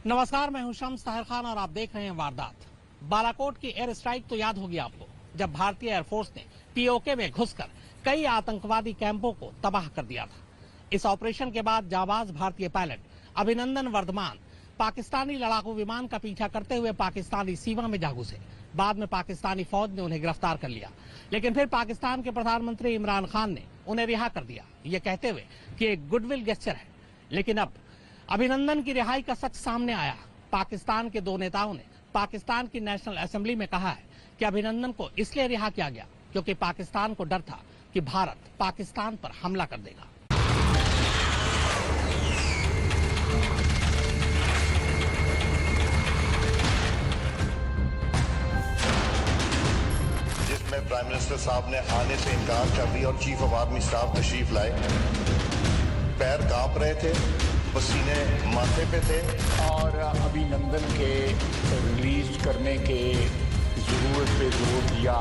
नमस्कार, मैं हूं शम्स ताहिर खान और आप देख रहे हैं वारदात। बालाकोट की एयर स्ट्राइक तो याद होगी आपको, जब भारतीय एयरफोर्स ने पीओके में घुसकर कई आतंकवादी कैंपों को तबाह कर दिया था। इस ऑपरेशन के बाद जाबाज भारतीय पायलट अभिनंदन वर्धमान पाकिस्तानी लड़ाकू विमान का पीछा करते हुए पाकिस्तानी सीमा में जा घुसे। बाद में पाकिस्तानी फौज ने उन्हें गिरफ्तार कर लिया, लेकिन फिर पाकिस्तान के प्रधानमंत्री इमरान खान ने उन्हें रिहा कर दिया, ये कहते हुए कि एक गुडविल गेस्चर है। लेकिन अब अभिनंदन की रिहाई का सच सामने आया। पाकिस्तान के दो नेताओं ने पाकिस्तान की नेशनल असेंबली में कहा है कि अभिनंदन को इसलिए रिहा किया गया क्योंकि पाकिस्तान को डर था कि भारत पाकिस्तान पर हमला कर देगा। जिसमें प्राइम मिनिस्टर साहब ने आने से इनकार कर दिया और चीफ ऑफ आर्मी स्टाफ तशरीफ लाए। पैर कांप रहे थे, पसीने माथे पे थे और अभिनंदन के रिलीज करने के जरूरत पे जोर दिया।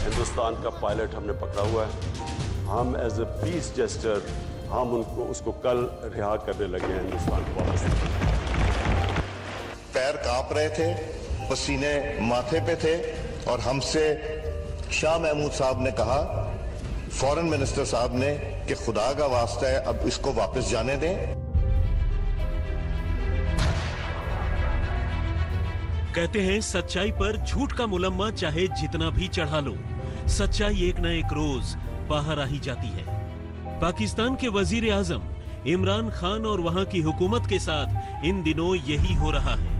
हिंदुस्तान का पायलट हमने पकड़ा हुआ है। हम एज ए पीस जेस्टर हम उसको कल रिहा करने लगे हैं हिंदुस्तान को। पैर कांप रहे थे, पसीने माथे पे थे और हमसे शाह महमूद साहब ने कहा, फॉरेन मिनिस्टर साहब ने, कि खुदा का वास्ता है अब इसको वापस जाने दें। कहते हैं सच्चाई पर झूठ का मुलम्मा चाहे जितना भी चढ़ा लो, सच्चाई एक न एक रोज बाहर आ ही जाती है। पाकिस्तान के वजीर आजम इमरान खान और वहां की हुकूमत के साथ इन दिनों यही हो रहा है।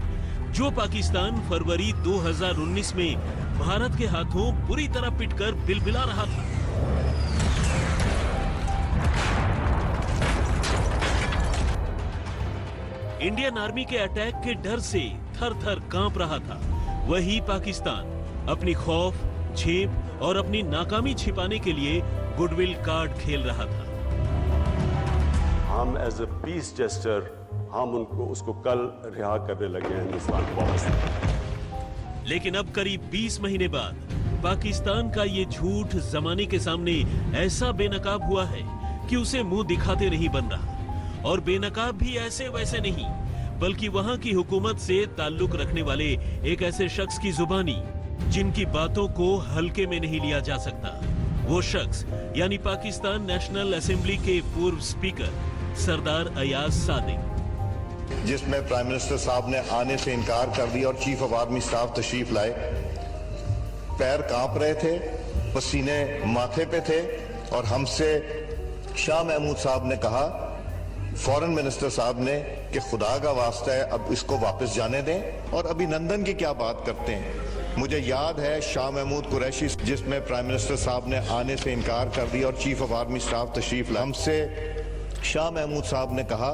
जो पाकिस्तान फरवरी 2019 में भारत के हाथों बुरी तरह पिटकर बिलबिला रहा था, इंडियन आर्मी के अटैक के डर से थर-थर कांप रहा था, वही पाकिस्तान अपनी खौफ, झेप और अपनी नाकामी छिपाने के लिए गुडविल कार्ड खेल रहा था। हम एज ए पीस जेस्टर हम उसको कल रिहा करने लगे हैं हिंदुस्तान को। लेकिन अब करीब 20 महीने बाद पाकिस्तान का ये झूठ जमाने के सामने ऐसा बेनकाब हुआ है कि उसे मुंह दिखाते नहीं बन रहा। और बेनकाब भी ऐसे वैसे नहीं, बल्कि वहां की हुकूमत से ताल्लुक रखने वाले एक ऐसे शख्स की जुबानी जिनकी बातों को हल्के में नहीं लिया जा सकता। वो शख्स यानी पाकिस्तान नेशनल असेंबली के पूर्व स्पीकर सरदार अयाज सादिक, जिसमें प्राइम मिनिस्टर साहब ने आने से इनकार कर दिया और चीफ ऑफ आर्मी स्टाफ तशरीफ लाए। पैर कांप रहे थे, पसीने माथे पे थे और हमसे शाह महमूद साहब ने कहा, फॉरेन मिनिस्टर साहब ने, कि खुदा का वास्ता है अब इसको वापस जाने दें। और अभिनंदन की क्या बात करते हैं। मुझे याद है शाह महमूद कुरैशी, जिसमें प्राइम मिनिस्टर साहब ने आने से इनकार कर दिया और चीफ ऑफ आर्मी स्टाफ तशरीफ लाए। हमसे शाह महमूद साहब ने कहा,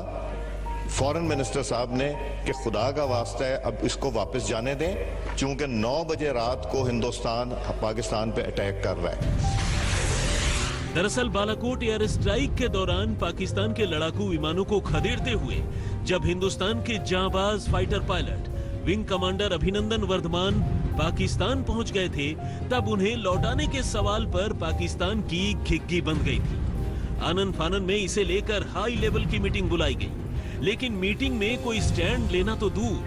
फॉरेन मिनिस्टर साहब ने, कि खुदा का वास्ता है अब इसको वापस जाने दें, चूंकि 9 बजे रात को हिंदुस्तान पाकिस्तान पे अटैक कर रहा है। दरअसल बालाकोट एयर स्ट्राइक के दौरान पाकिस्तान के लड़ाकू विमानों को खदेड़ते हुए जब हिंदुस्तान के जांबाज fighter pilot wing commander Abhinandan Varthaman Pakistan पहुंच गए थे, तब उन्हें लौटाने के सवाल पर पाकिस्तान की खिग्गी बंद गई थी। आनन फानन में इसे लेकर हाई लेवल की मीटिंग बुलाई गई, लेकिन मीटिंग में कोई स्टैंड लेना तो दूर,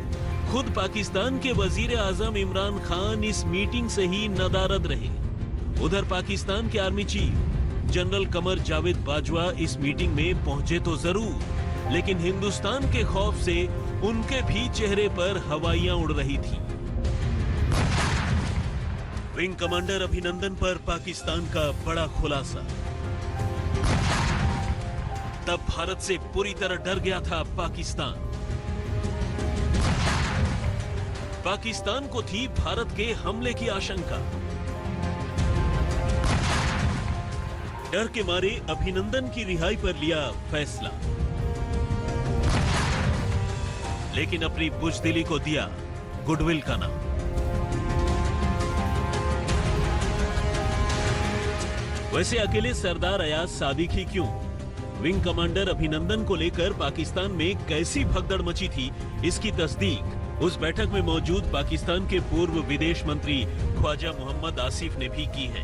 खुद पाकिस्तान के वजीर आजम इमरान खान इस मीटिंग से ही नदारद रहे। उधर पाकिस्तान के army chief general Qamar Javed Bajwa इस मीटिंग में पहुंचे तो जरूर, लेकिन हिंदुस्तान के खौफ से उनके भी चेहरे पर हवाइयां उड़ रही थी। विंग कमांडर अभिनंदन पर पाकिस्तान का बड़ा खुलासा। तब भारत से पूरी तरह डर गया था पाकिस्तान। पाकिस्तान को थी भारत के हमले की आशंका। डर के मारे अभिनंदन की रिहाई पर लिया फैसला, लेकिन अपनी बुजदिली को दिया गुडविल का नाम। वैसे अकेले सरदार अयाज सादिक ही क्यों, विंग कमांडर अभिनंदन को लेकर पाकिस्तान में कैसी भगदड़ मची थी, इसकी तस्दीक उस बैठक में मौजूद पाकिस्तान के पूर्व विदेश मंत्री ख्वाजा मोहम्मद आसिफ ने भी की है।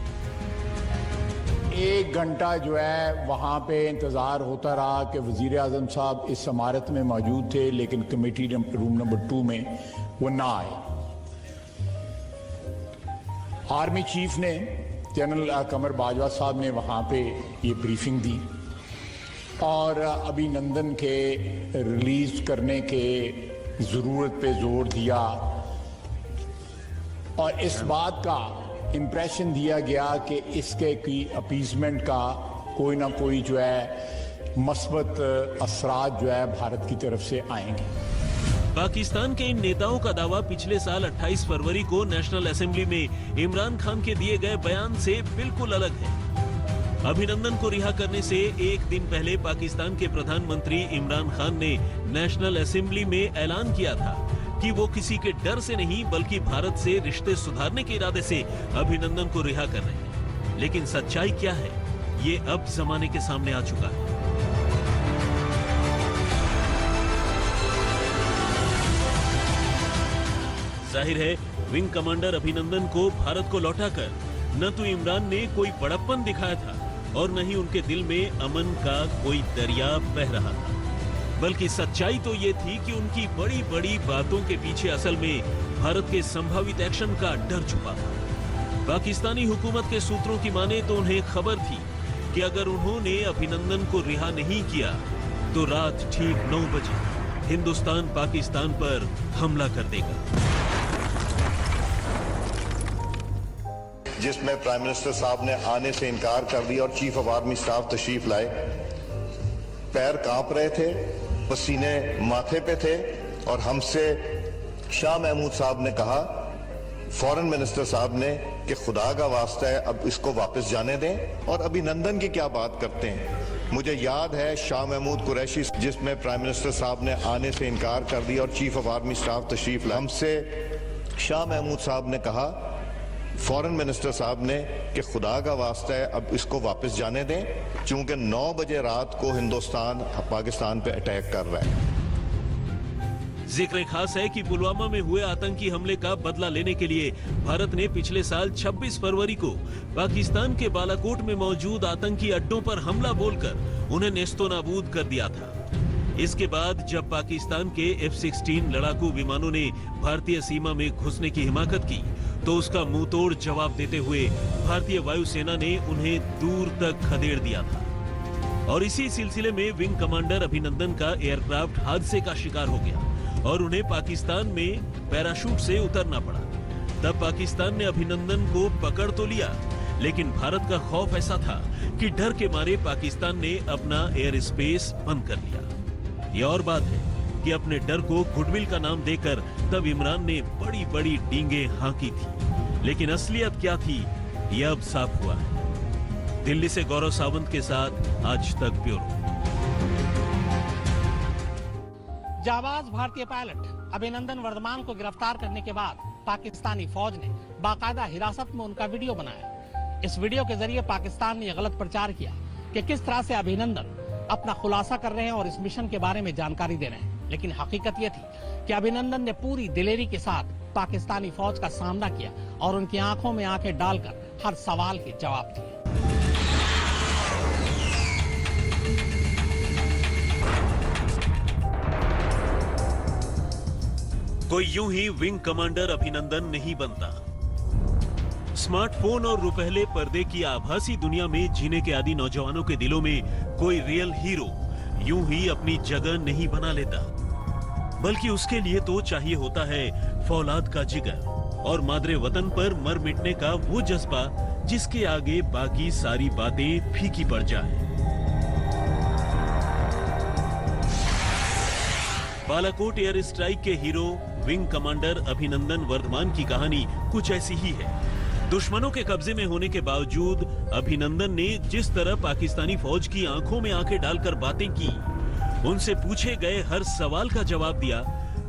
1 घंटा जो है वहाँ पे इंतज़ार होता रहा कि वज़ीर आज़म साहब इस इमारत में मौजूद थे, लेकिन कमेटी रूम नंबर 2 में वो ना आए। आर्मी चीफ ने, जनरल कमर बाजवा साहब ने वहाँ पे ये ब्रीफिंग दी और अभिनंदन के रिलीज करने के ज़रूरत पे जोर दिया और इस बात का इम्प्रेशन दिया गया कि इसके की अपीजमेंट का कोई ना कोई जो है मस्बत असरात जो है भारत की तरफ से आएंगे। पाकिस्तान के इन नेताओं का दावा पिछले साल 28 फरवरी को नेशनल असेंबली में इमरान खान के दिए गए बयान से बिल्कुल अलग है। अभिनंदन को रिहा करने से एक दिन पहले पाकिस्तान के प्रधानमंत्री इमरान खान ने नेशनल असेंबली में ऐलान किया था कि वो किसी के डर से नहीं बल्कि भारत से रिश्ते सुधारने के इरादे से अभिनंदन को रिहा कर रहे हैं। लेकिन सच्चाई क्या है, ये अब जमाने के सामने आ चुका है। जाहिर है विंग कमांडर अभिनंदन को भारत को लौटाकर न तो इमरान ने कोई बड़प्पन दिखाया था और न ही उनके दिल में अमन का कोई दरिया बह रहा था, बल्कि सच्चाई तो ये थी कि उनकी बड़ी बड़ी बातों के पीछे असल में भारत के संभावित एक्शन का डर छुपा था। पाकिस्तानी हुकूमत के सूत्रों की माने तो उन्हें खबर थी कि अगर उन्होंने अभिनंदन को रिहा नहीं किया तो रात ठीक 9 बजे हिंदुस्तान पाकिस्तान पर हमला कर देगा, जिसमें प्राइम मिनिस्टर साहब ने आने से इनकार कर दिया और चीफ ऑफ आर्मी स्टाफ तशरीफ लाए। पैर कांप रहे थे, पसीने माथे पे थे और हमसे शाह महमूद साहब ने कहा, फॉरेन मिनिस्टर साहब ने, कि खुदा का वास्ता है अब इसको वापस जाने दें। और अभिनंदन की क्या बात करते हैं। मुझे याद है शाह महमूद कुरैशी, जिसमें प्राइम मिनिस्टर साहब ने आने से इनकार कर दिया और चीफ ऑफ आर्मी स्टाफ तशरीफ लाए। हमसे शाह महमूद साहब ने कहा, फॉरेन मिनिस्टर साहब ने, कि खुदा का वास्ता है अब इसको वापस जाने दें, चूंकि 9 बजे रात को हिंदुस्तान पाकिस्तान पे अटैक कर रहा है। जिक्र खास है कि पुलवामा में हुए आतंकी हमले का बदला लेने के लिए भारत ने पिछले साल 26 फरवरी को पाकिस्तान के बालाकोट में मौजूद आतंकी अड्डों पर हमला बोलकर उन्हें नेस्तोनाबूद कर दिया था। इसके बाद जब पाकिस्तान के F-16 लड़ाकू विमानों ने भारतीय सीमा में घुसने की हिमाकत की तो उसका मुंहतोड़ जवाब देते हुए भारतीय वायुसेना ने उन्हें दूर तक खदेड़ दिया था। और इसी सिलसिले में विंग कमांडर अभिनंदन का एयरक्राफ्ट हादसे का शिकार हो गया और उन्हें पाकिस्तान में पैराशूट से उतरना पड़ा। तब पाकिस्तान ने अभिनंदन को पकड़ तो लिया, लेकिन भारत का खौफ ऐसा था कि डर के मारे पाकिस्तान ने अपना एयर स्पेस बंद कर लिया। यह और बात है कि अपने डर को गुडविल का नाम देकर तब इमरान ने बड़ी बड़ी डींगे हाँकी थी, लेकिन असलियत क्या थी यह अब साफ हुआ है। दिल्ली से गौरव सावंत के साथ आज तक ब्यूरो। जाबाज भारतीय पायलट अभिनंदन वर्धमान को गिरफ्तार करने के बाद पाकिस्तानी फौज ने बाकायदा हिरासत में उनका वीडियो बनाया। इस वीडियो के जरिए पाकिस्तान ने यह गलत प्रचार किया कि किस तरह से अभिनंदन अपना खुलासा कर रहे हैं और इस मिशन के बारे में जानकारी दे रहे हैं। लेकिन हकीकत यह थी कि अभिनंदन ने पूरी दिलेरी के साथ पाकिस्तानी फौज का सामना किया और उनकी आंखों में आंखें डालकर हर सवाल के जवाब दिए। कोई यूं ही विंग कमांडर अभिनंदन नहीं बनता। स्मार्टफोन और रुपहले पर्दे की आभासी दुनिया में जीने के आदी नौजवानों के दिलों में कोई रियल हीरो यूं ही अपनी जगह नहीं बना लेता, बल्कि उसके लिए तो चाहिए होता है फौलाद का जिगर और मादरे वतन पर मर मिटने का वो जज्बा जिसके आगे बाकी सारी बातें फीकी पड़ जाए। बालाकोट एयर स्ट्राइक के hero wing commander Abhinandan Varthaman की कहानी कुछ ऐसी ही है। दुश्मनों के कब्जे में होने के बावजूद अभिनंदन ने जिस तरह पाकिस्तानी फौज की आंखों में आंखें डालकर बातें की, उनसे पूछे गए हर सवाल का जवाब दिया,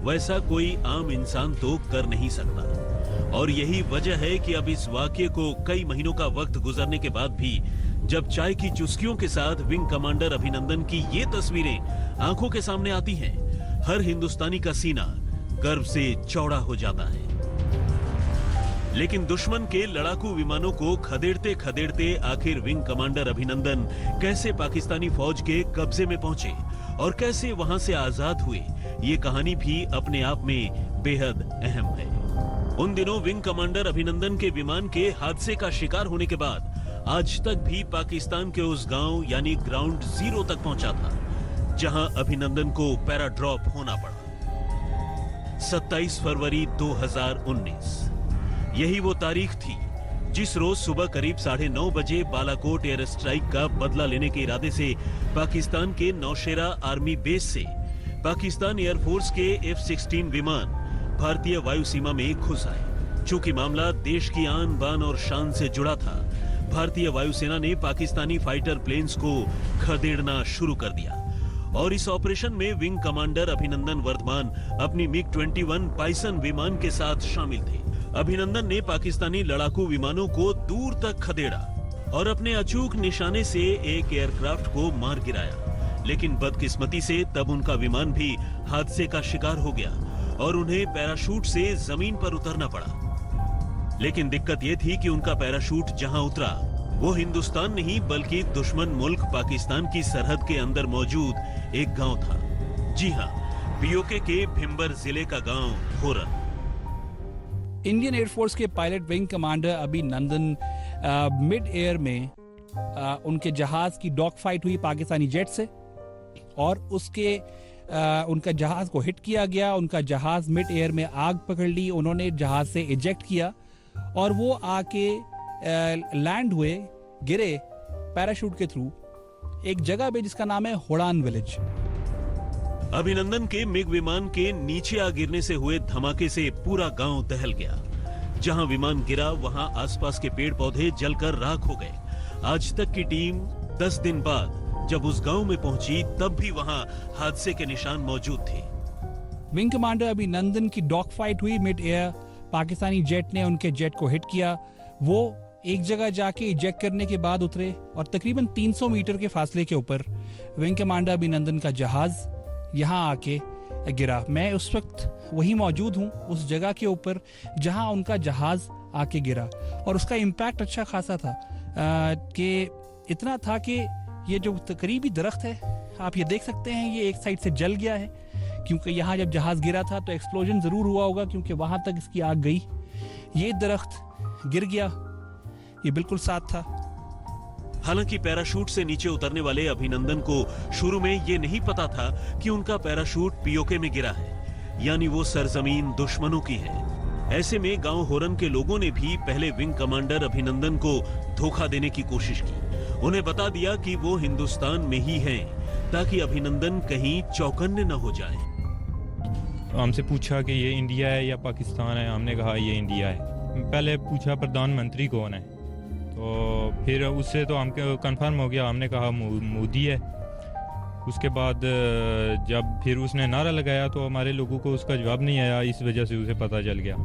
वैसा कोई आम इंसान तो कर नहीं सकता। और यही वजह है कि अब इस वाकये को कई महीनों का वक्त गुजरने के बाद भी जब चाय की चुस्कियों के साथ विंग कमांडर अभिनंदन की ये तस्वीरें आंखों के सामने आती हैं, हर हिंदुस्तानी का सीना गर्व से चौड़ा हो जाता है। लेकिन दुश्मन के लड़ाकू विमानों को खदेड़ते खदेड़ते आखिर विंग कमांडर अभिनंदन कैसे पाकिस्तानी फौज के कब्जे में पहुंचे और कैसे वहां से आजाद हुए, ये कहानी भी अपने आप में बेहद अहम है। उन दिनों विंग कमांडर अभिनंदन के विमान के हादसे का शिकार होने के बाद आज तक भी पाकिस्तान के उस गांव यानी ग्राउंड जीरो तक पहुंचा था जहां अभिनंदन को पैरा ड्रॉप होना पड़ा। 27 फरवरी 2019 यही वो तारीख थी जिस रोज सुबह करीब 9:30 बजे बालाकोट एयर स्ट्राइक का बदला लेने के इरादे से पाकिस्तान के नौशेरा आर्मी बेस से पाकिस्तान एयरफोर्स के F-16 विमान भारतीय वायु सीमा में घुस आए। चूंकि मामला देश की आन बान और शान से जुड़ा था, भारतीय वायुसेना ने पाकिस्तानी फाइटर प्लेन्स को खदेड़ना शुरू कर दिया और इस ऑपरेशन में विंग कमांडर अभिनंदन वर्धमान अपनी MiG-21 बाइसन विमान के साथ शामिल थे। अभिनंदन ने पाकिस्तानी लड़ाकू विमानों को दूर तक खदेड़ा और अपने अचूक निशाने से एक एयरक्राफ्ट को मार गिराया, लेकिन बदकिस्मती से तब उनका विमान भी हादसे का शिकार हो गया और उन्हें पैराशूट से जमीन पर उतरना पड़ा। लेकिन दिक्कत यह थी कि उनका पैराशूट जहां उतरा वो हिंदुस्तान नहीं बल्कि दुश्मन मुल्क पाकिस्तान की सरहद के अंदर मौजूद एक गांव था। जी हां, पीओके के भिम्बर जिले का गांव होरन। इंडियन एयरफोर्स के पायलट विंग कमांडर अभिनंदन मिड एयर में उनके जहाज की डॉग फाइट हुई पाकिस्तानी जेट से और उसके उनका जहाज को हिट किया गया। उनका जहाज मिड एयर में आग पकड़ ली, उन्होंने जहाज से इजेक्ट किया और वो आके लैंड हुए, गिरे पैराशूट के थ्रू एक जगह पे जिसका नाम है होड़ान विलेज। अभिनंदन के मिग विमान के नीचे आ गिरने से हुए धमाके से पूरा गांव दहल गया। जहां विमान गिरा वहां आसपास के पेड़ पौधे जलकर राख हो गए। आज तक की टीम 10 दिन बाद जब उस गांव में पहुंची तब भी वहां हादसे के निशान मौजूद थे। विंग कमांडर अभिनंदन की डॉग फाइट हुई मिड एयर, पाकिस्तानी जेट ने उनके जेट को हिट किया। वो एक जगह जाके इजेक्ट करने के बाद उतरे और तकरीबन 300 मीटर के फासले के ऊपर विंग कमांडर अभिनंदन का जहाज यहाँ आके गिरा। मैं उस वक्त वही मौजूद हूँ उस जगह के ऊपर जहाँ उनका जहाज आके गिरा और उसका इम्पैक्ट अच्छा खासा था कि इतना था कि ये जो करीबी दरख्त है आप ये देख सकते हैं, ये एक साइड से जल गया है क्योंकि यहाँ जब जहाज गिरा था तो एक्सप्लोजन जरूर हुआ होगा क्योंकि वहां तक इसकी आग गई। ये दरख्त गिर गया, ये बिल्कुल साथ था। हालांकि पैराशूट से नीचे उतरने वाले अभिनंदन को शुरू में ये नहीं पता था कि उनका पैराशूट पीओके में गिरा है, यानी वो सरजमीन दुश्मनों की है। ऐसे में गांव होरन के लोगों ने भी पहले विंग कमांडर अभिनंदन को धोखा देने की कोशिश की। उन्हें बता दिया कि वो हिंदुस्तान में ही हैं ताकि अभिनंदन कहीं चौकन्ने न हो जाएं। हमसे पूछा कि ये इंडिया है या पाकिस्तान है, हमने कहा ये इंडिया है। पहले पूछा प्रधानमंत्री कौन है, तो फिर उससे तो हमको कंफर्म हो गया, हमने कहा मोदी है। उसके बाद जब फिर उसने नारा लगाया तो हमारे लोगों को उसका जवाब नहीं आया, इस वजह से उसे पता चल गया।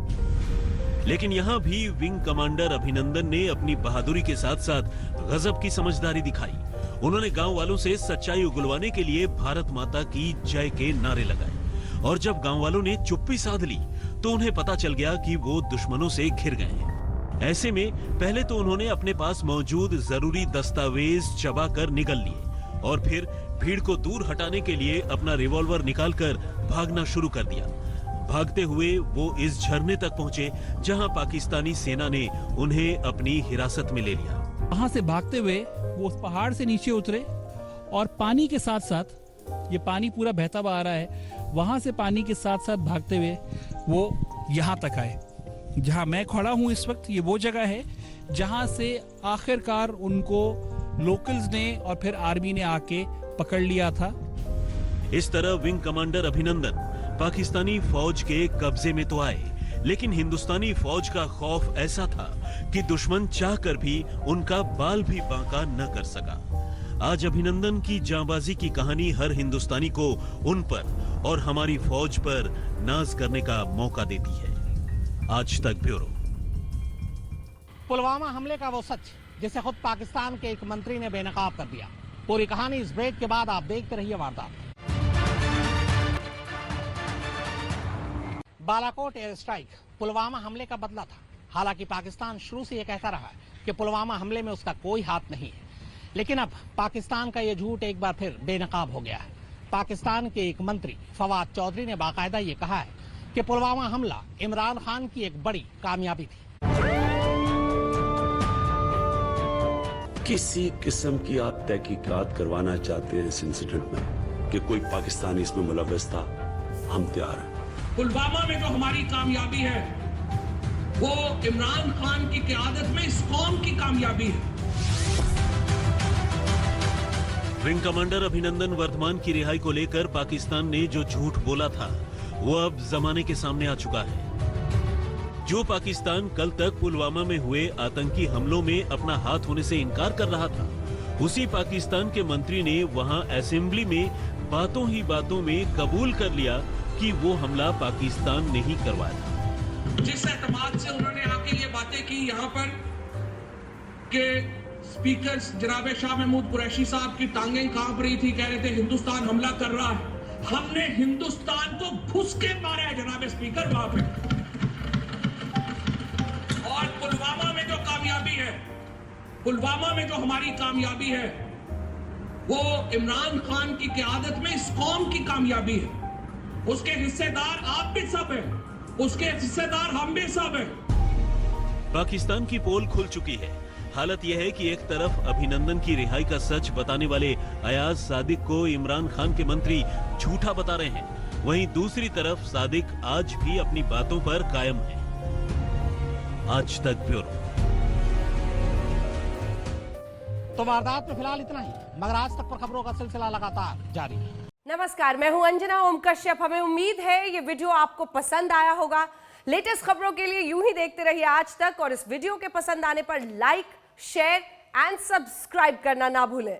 लेकिन यहाँ भी विंग कमांडर अभिनंदन ने अपनी बहादुरी के साथ साथ गजब की समझदारी दिखाई। उन्होंने गांव वालों से सच्चाई उगलवाने के लिए भारत माता की जय के नारे लगाए और जब गांव वालों ने चुप्पी साध ली तो उन्हें पता चल गया कि वो दुश्मनों से घिर गए हैं। ऐसे में पहले तो उन्होंने अपने पास मौजूद जरूरी दस्तावेज चबाकर निगल लिए और फिर भीड़ को दूर हटाने के लिए अपना रिवॉल्वर निकालकर भागना शुरू कर दिया। भागते हुए वो इस झरने तक पहुंचे जहां पाकिस्तानी सेना ने उन्हें अपनी हिरासत में ले लिया। वहां से भागते हुए वो उस पहाड़ से नीचे उतरे और पानी के साथ साथ, ये पानी पूरा बहता हुआ आ रहा है, वहां से पानी के साथ साथ भागते हुए वो यहाँ तक आए जहां मैं खड़ा हूं इस वक्त। ये वो जगह है जहां से आखिरकार उनको लोकल्स ने और फिर आर्मी ने आके पकड़ लिया था। इस तरह विंग कमांडर अभिनंदन पाकिस्तानी फौज के कब्जे में तो आए, लेकिन हिंदुस्तानी फौज का खौफ ऐसा था कि दुश्मन चाहकर भी उनका बाल भी बांका न कर सका। आज अभिनंदन की जांबाजी की कहानी हर हिंदुस्तानी को उन पर और हमारी फौज पर नाज करने का मौका देती है। आज तक ब्यूरो। पुलवामा हमले का वो सच जिसे खुद पाकिस्तान के एक मंत्री ने बेनकाब कर दिया। पूरी कहानी इस ब्रेक के बाद आप देखते रहिए वारदात। बालाकोट एयर स्ट्राइक पुलवामा हमले का बदला था। हालांकि पाकिस्तान शुरू से यह कहता रहा कि पुलवामा हमले में उसका कोई हाथ नहीं है, लेकिन अब पाकिस्तान का यह झूठ एक बार फिर बेनकाब हो गया है। पाकिस्तान के एक मंत्री फवाद चौधरी ने बाकायदा ये कहा है कि पुलवामा हमला इमरान खान की एक बड़ी कामयाबी थी। किसी किस्म की आप तहकीकात करवाना चाहते हैं इस इंसिडेंट में कि कोई पाकिस्तानी इसमें मुलव्वस था, हम तैयार हैं। पुलवामा में जो हमारी कामयाबी है वो इमरान खान की क़यादत में इस कौम की कामयाबी है। विंग कमांडर अभिनंदन वर्धमान की रिहाई को लेकर पाकिस्तान ने जो झूठ बोला था वो अब जमाने के सामने आ चुका है। जो पाकिस्तान कल तक पुलवामा में हुए आतंकी हमलों में अपना हाथ होने से इनकार कर रहा था, उसी पाकिस्तान के मंत्री ने वहां असेंबली में बातों ही बातों में कबूल कर लिया कि वो हमला पाकिस्तान ने ही करवाया। जिस एतमाद से उन्होंने आके ये बातें की यहाँ पर कि स्पीकर जनाब शाह महमूद कुरैशी साहब की टांगें कांप रही थी, कह रहे थे हिंदुस्तान हमला कर रहा है। हमने हिंदुस्तान को घुस के मारा है जनाब स्पीकर वहां पे। और पुलवामा में जो कामयाबी है, पुलवामा में जो हमारी कामयाबी है वो इमरान खान की क़यादत में इस कौम की कामयाबी है। उसके हिस्सेदार आप भी सब हैं, उसके हिस्सेदार हम भी सब हैं। पाकिस्तान की पोल खुल चुकी है। हालत यह है कि एक तरफ अभिनंदन की रिहाई का सच बताने वाले अयाज सादिक को इमरान खान के मंत्री झूठा बता रहे हैं, वहीं दूसरी तरफ सादिक आज भी अपनी बातों पर कायम है। आज तक ब्यूरो। तो वारदात में फिलहाल इतना ही, मगर आज तक पर खबरों का सिलसिला लगातार जारी है। नमस्कार, मैं हूं अंजना ओम कश्यप। हमें उम्मीद है ये वीडियो आपको पसंद आया होगा। लेटेस्ट खबरों के लिए यूं ही देखते रहिए आज तक, और इस वीडियो के पसंद आने पर लाइक, शेयर एंड सब्सक्राइब करना ना भूलें।